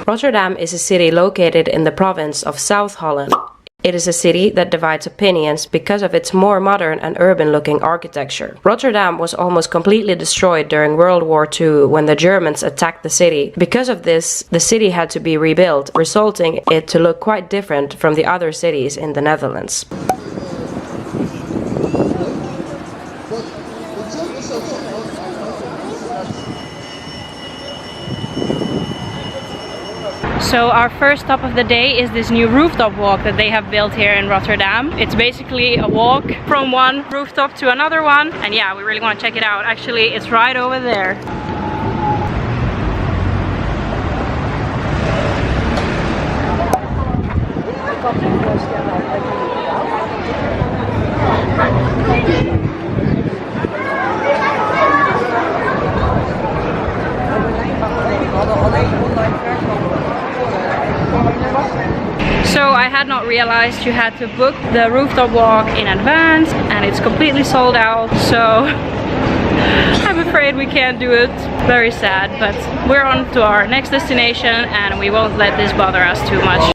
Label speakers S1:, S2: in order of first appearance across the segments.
S1: Rotterdam is a city located in the province of South Holland. It is a city that divides opinions because of its more modern and urban-looking architecture. Rotterdam was almost completely destroyed during World War II when the Germans attacked the city. Because of this, the city had to be rebuilt, resulting it to look quite different from the other cities in the Netherlands.
S2: So our first stop of the day is this new rooftop walk that they have built here in Rotterdam. It's basically a walk from one rooftop to another one. And yeah, we really want to check it out. Actually, it's right over there. So I had not realized you had to book the rooftop walk in advance, and it's completely sold out, so I'm afraid we can't do it. Very sad, but we're on to our next destination and we won't let this bother us too much.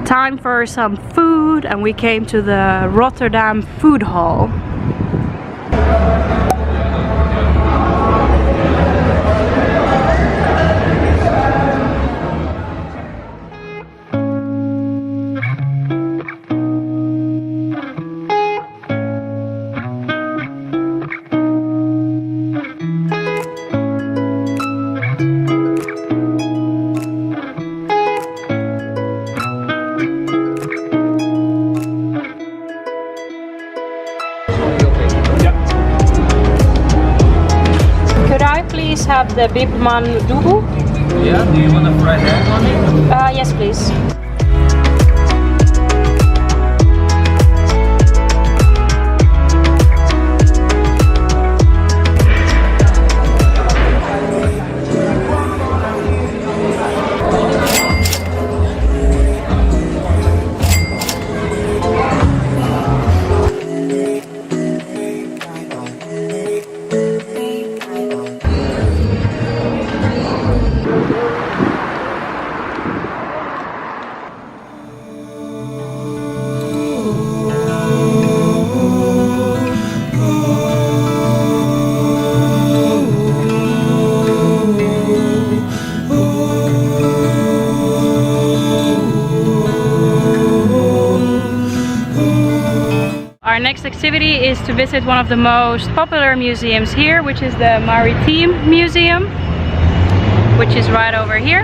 S2: Time for some food, and we came to the Rotterdam food hall. Have the Bipman Dubu?
S3: Yeah, do you want a fried egg on it?
S2: Yes, please. Our next activity is to visit one of the most popular museums here, which is the Maritime Museum, which is right over here.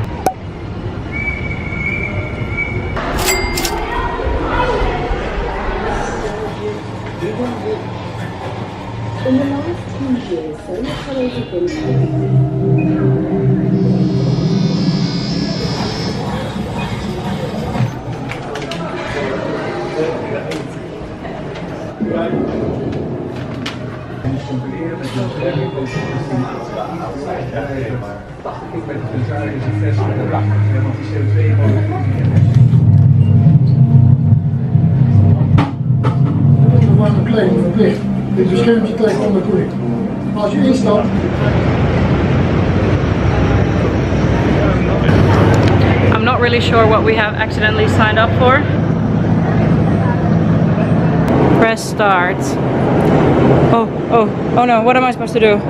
S4: In the last 2 years, solar panels have been
S5: verplicht. Dit beschermingskleed van de koeien. Als je instapt.
S2: I'm not really sure what we have accidentally signed up for. Press start. Oh no, what am I supposed to do?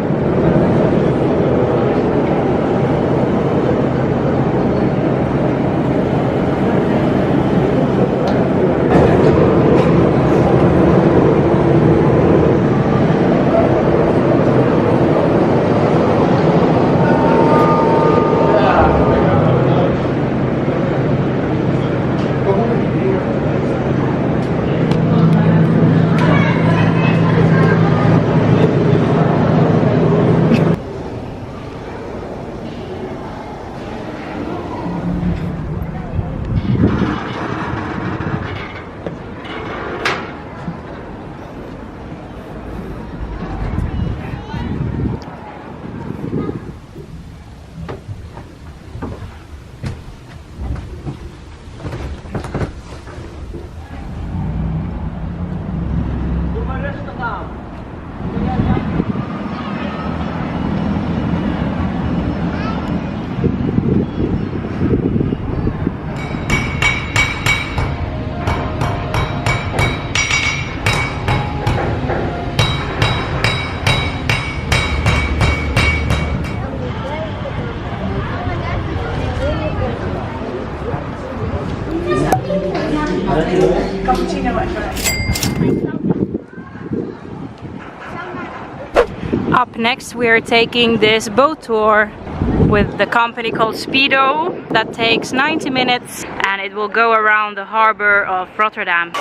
S2: Up next we are taking this boat tour with the company called Speedo that takes 90 minutes and it will go around the harbor of Rotterdam.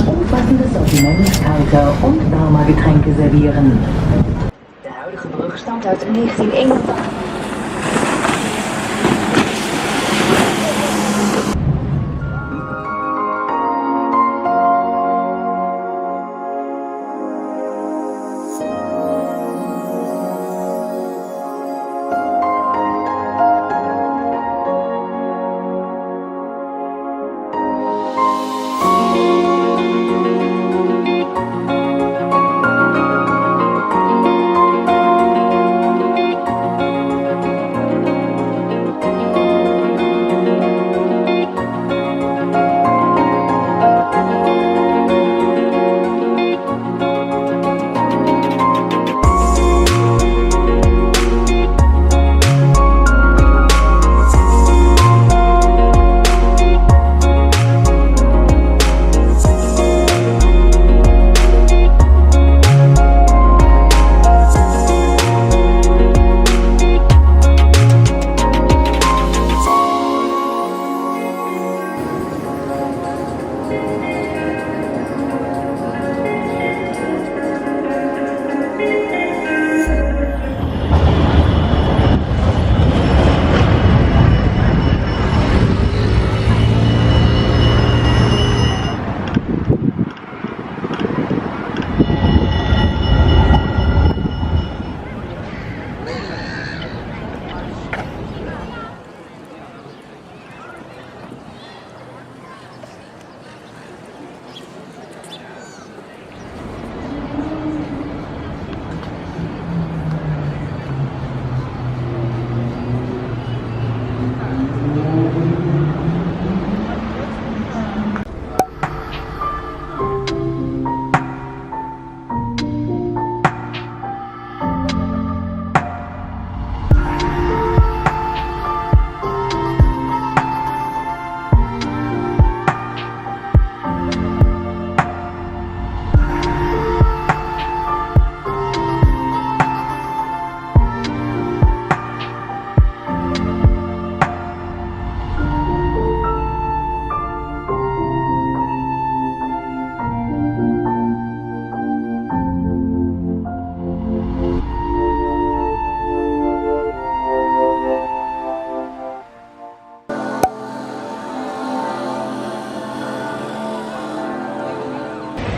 S4: Umfassendes Sortiment kalter und warmer Getränke servieren. De huidige brug stamt uit 1981.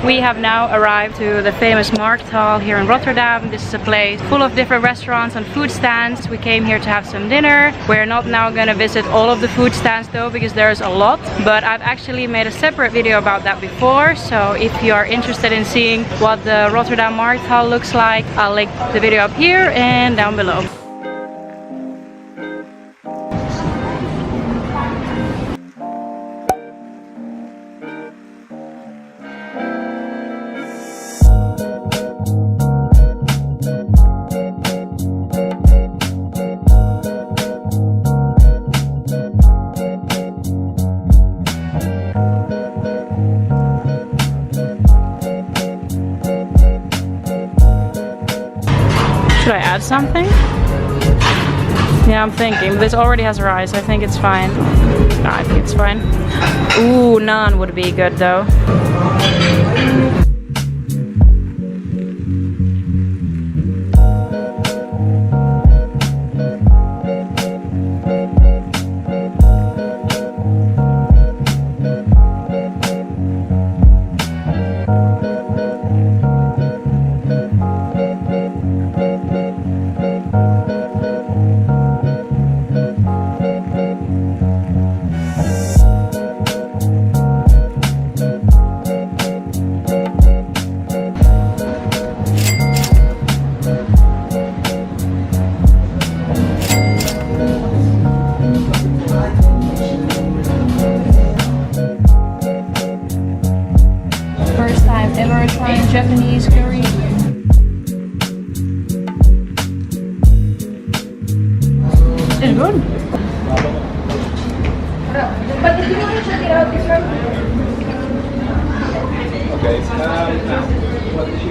S2: We have now arrived to the famous Markt Hall here in Rotterdam. This is a place full of different restaurants and food stands. We came here to have some dinner. We're not now gonna visit all of the food stands though, because there's a lot. But I've actually made a separate video about that before. So if you are interested in seeing what the Rotterdam Markt Hall looks like, I'll link the video up here and down below. Should I add something? Yeah, I'm thinking. This already has rice. I think it's fine. No, I think it's fine. Ooh, naan would be good though. Japanese curry. It's good. But if you want to check it out, this one.
S3: Okay. What is she?